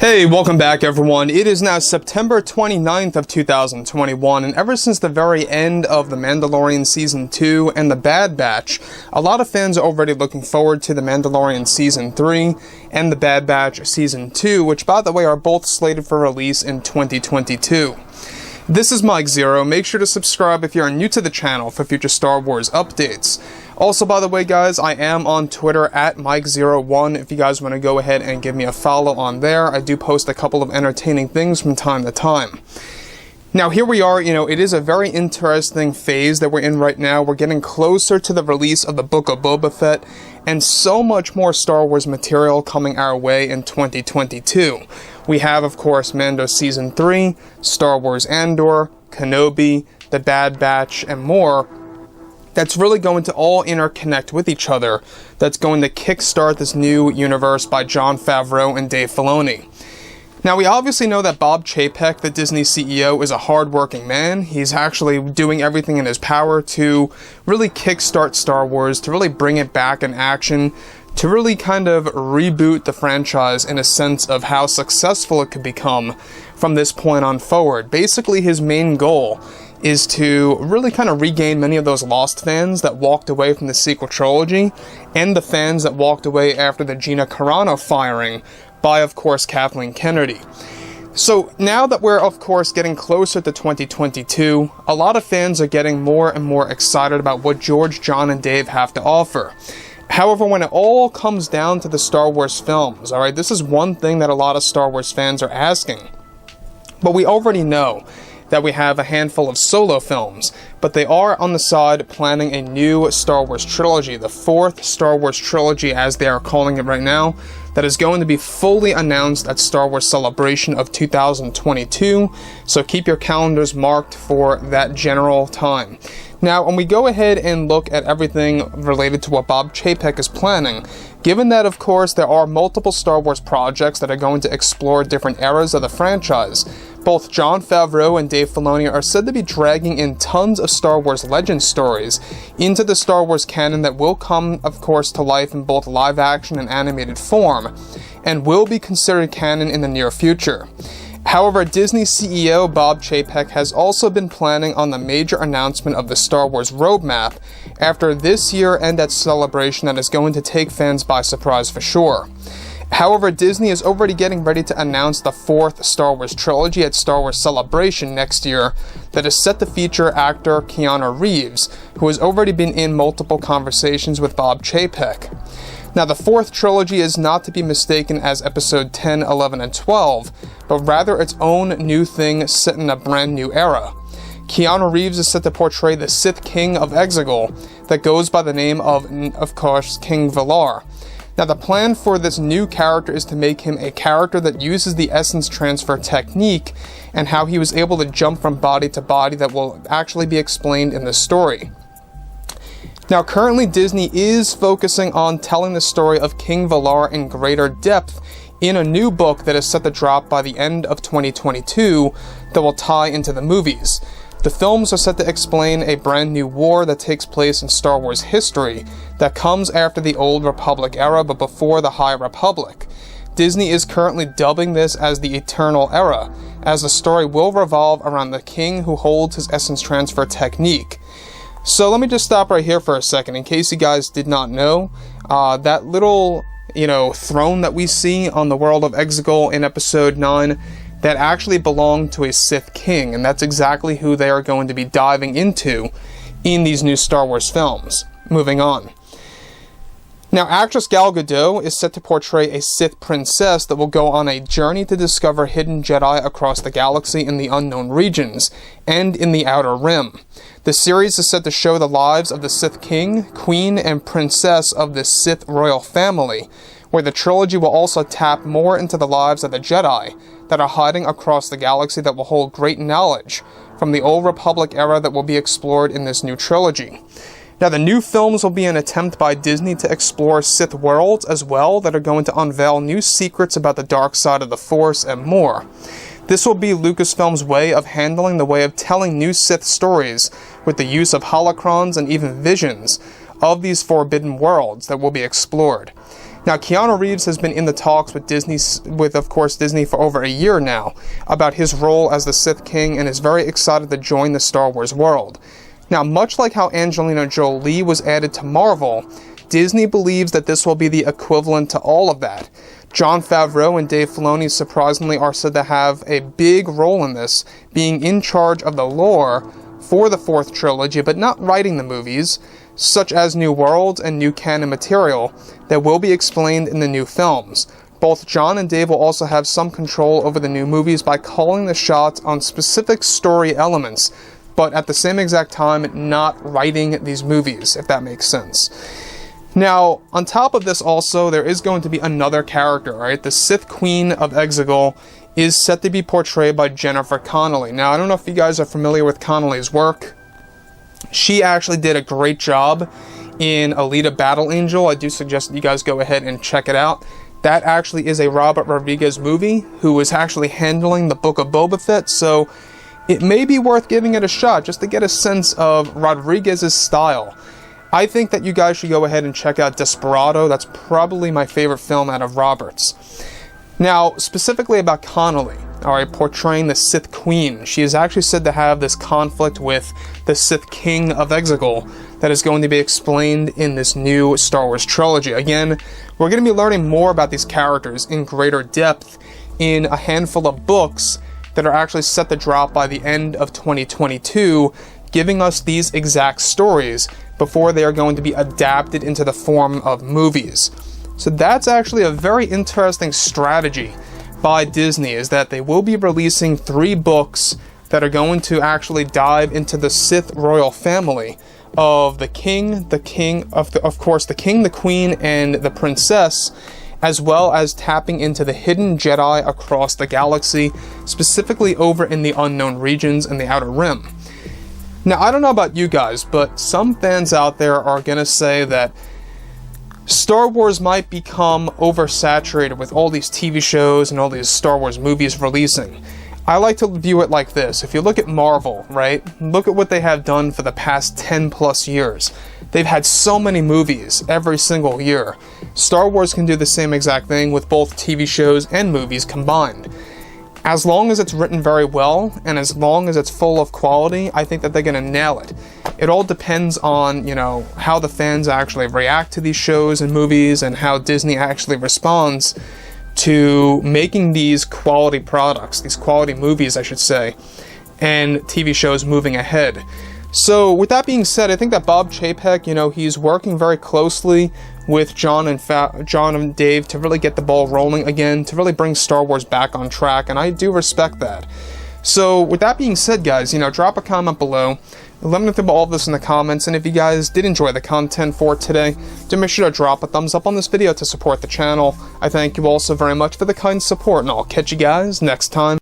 Hey, welcome back everyone. It is now September 29th of 2021, and ever since the very end of The Mandalorian Season 2 and The Bad Batch, a lot of fans are already looking forward to The Mandalorian Season 3 and The Bad Batch Season 2, which by the way are both slated for release in 2022. This is Mike Zero. Make sure to subscribe if you are new to the channel for future Star Wars updates. Also, by the way, guys, I am on Twitter at Mike01 if you guys want to go ahead and give me a follow on there. I do post a couple of entertaining things from time to time. Now, here we are, it is a very interesting phase that we're in right now. We're getting closer to the release of the Book of Boba Fett, and so much more Star Wars material coming our way in 2022. We have, of course, Mando Season 3, Star Wars Andor, Kenobi, The Bad Batch, and more. That's really going to all interconnect with each other. That's going to kickstart this new universe by Jon Favreau and Dave Filoni. Now, we obviously know that Bob Chapek, the Disney CEO, is a hard-working man. He's actually doing everything in his power to really kickstart Star Wars, to really bring it back in action, to really kind of reboot the franchise in a sense of how successful it could become from this point on forward. Basically, his main goal is to really kind of regain many of those lost fans that walked away from the sequel trilogy, and the fans that walked away after the Gina Carano firing by, of course, Kathleen Kennedy. So now that we're, of course, getting closer to 2022, a lot of fans are getting more and more excited about what George, John, and Dave have to offer. However, when it all comes down to the Star Wars films, alright, this is one thing that a lot of Star Wars fans are asking. But we already know that we have a handful of solo films, but they are on the side planning a new Star Wars trilogy, the fourth Star Wars trilogy as they are calling it right now, that is going to be fully announced at Star Wars Celebration of 2022, so keep your calendars marked for that general time. Now, when we go ahead and look at everything related to what Bob Chapek is planning, given that, of course, there are multiple Star Wars projects that are going to explore different eras of the franchise, both Jon Favreau and Dave Filoni are said to be dragging in tons of Star Wars legend stories into the Star Wars canon that will come, of course, to life in both live action and animated form, and will be considered canon in the near future. However, Disney CEO Bob Chapek has also been planning on the major announcement of the Star Wars roadmap after this year and at Celebration that is going to take fans by surprise for sure. However, Disney is already getting ready to announce the fourth Star Wars trilogy at Star Wars Celebration next year that is set to feature actor Keanu Reeves, who has already been in multiple conversations with Bob Chapek. Now, the fourth trilogy is not to be mistaken as episode 10, 11, and 12, but rather its own new thing set in a brand new era. Keanu Reeves is set to portray the Sith King of Exegol that goes by the name of course, King Valar. Now, the plan for this new character is to make him a character that uses the essence transfer technique and how he was able to jump from body to body that will actually be explained in the story. Now, currently Disney is focusing on telling the story of King Valar in greater depth in a new book that is set to drop by the end of 2022 that will tie into the movies. The films are set to explain a brand new war that takes place in Star Wars history that comes after the Old Republic era but before the High Republic. Disney is currently dubbing this as the Eternal Era, as the story will revolve around the king who holds his essence transfer technique. So let me just stop right here for a second. In case you guys did not know, that little, throne that we see on the world of Exegol in episode 9, that actually belonged to a Sith King, and that's exactly who they are going to be diving into in these new Star Wars films. Moving on. Now, actress Gal Gadot is set to portray a Sith princess that will go on a journey to discover hidden Jedi across the galaxy in the unknown regions, and in the Outer Rim. The series is set to show the lives of the Sith King, Queen, and Princess of the Sith royal family, where the trilogy will also tap more into the lives of the Jedi that are hiding across the galaxy that will hold great knowledge from the Old Republic era that will be explored in this new trilogy. Now, the new films will be an attempt by Disney to explore Sith worlds as well that are going to unveil new secrets about the dark side of the Force and more. This will be Lucasfilm's way of handling the way of telling new Sith stories with the use of holocrons and even visions of these forbidden worlds that will be explored. Now, Keanu Reeves has been in the talks with of course, Disney for over a year now about his role as the Sith King and is very excited to join the Star Wars world. Now, much like how Angelina Jolie was added to Marvel, Disney believes that this will be the equivalent to all of that. Jon Favreau and Dave Filoni surprisingly are said to have a big role in this, being in charge of the lore for the 4th trilogy, but not writing the movies, such as new worlds and new canon material that will be explained in the new films. Both Jon and Dave will also have some control over the new movies by calling the shots on specific story elements, but at the same exact time not writing these movies, if that makes sense. Now, on top of this also, there is going to be another character, right? The Sith Queen of Exegol is set to be portrayed by Jennifer Connelly. Now, I don't know if you guys are familiar with Connelly's work. She actually did a great job in Alita Battle Angel. I do suggest that you guys go ahead and check it out. That actually is a Robert Rodriguez movie who is actually handling the Book of Boba Fett, so it may be worth giving it a shot just to get a sense of Rodriguez's style. I think that you guys should go ahead and check out Desperado. That's probably my favorite film out of Roberts. Now, specifically about Connelly, alright, portraying the Sith Queen. She is actually said to have this conflict with the Sith King of Exegol that is going to be explained in this new Star Wars trilogy. Again, we're going to be learning more about these characters in greater depth in a handful of books that are actually set to drop by the end of 2022, giving us these exact stories before they are going to be adapted into the form of movies. So that's actually a very interesting strategy by Disney, is that they will be releasing 3 books that are going to actually dive into the Sith royal family of the king, of course, the king, the queen, and the princess, as well as tapping into the hidden Jedi across the galaxy, specifically over in the unknown regions and the Outer Rim. Now, I don't know about you guys, but some fans out there are going to say that Star Wars might become oversaturated with all these TV shows and all these Star Wars movies releasing. I like to view it like this. If you look at Marvel, right? Look at what they have done for the past 10 plus years. They've had so many movies every single year. Star Wars can do the same exact thing with both TV shows and movies combined. As long as it's written very well, and as long as it's full of quality, I think that they're going to nail it. It all depends on, how the fans actually react to these shows and movies, and how Disney actually responds to making these quality products, these quality movies, I should say, and TV shows moving ahead. So, with that being said, I think that Bob Chapek, he's working very closely with Jon and Dave to really get the ball rolling again, to really bring Star Wars back on track, and I do respect that. So, with that being said, guys, drop a comment below. Let me know about all of this in the comments, and if you guys did enjoy the content for today, do make sure to drop a thumbs up on this video to support the channel. I thank you all so very much for the kind support, and I'll catch you guys next time.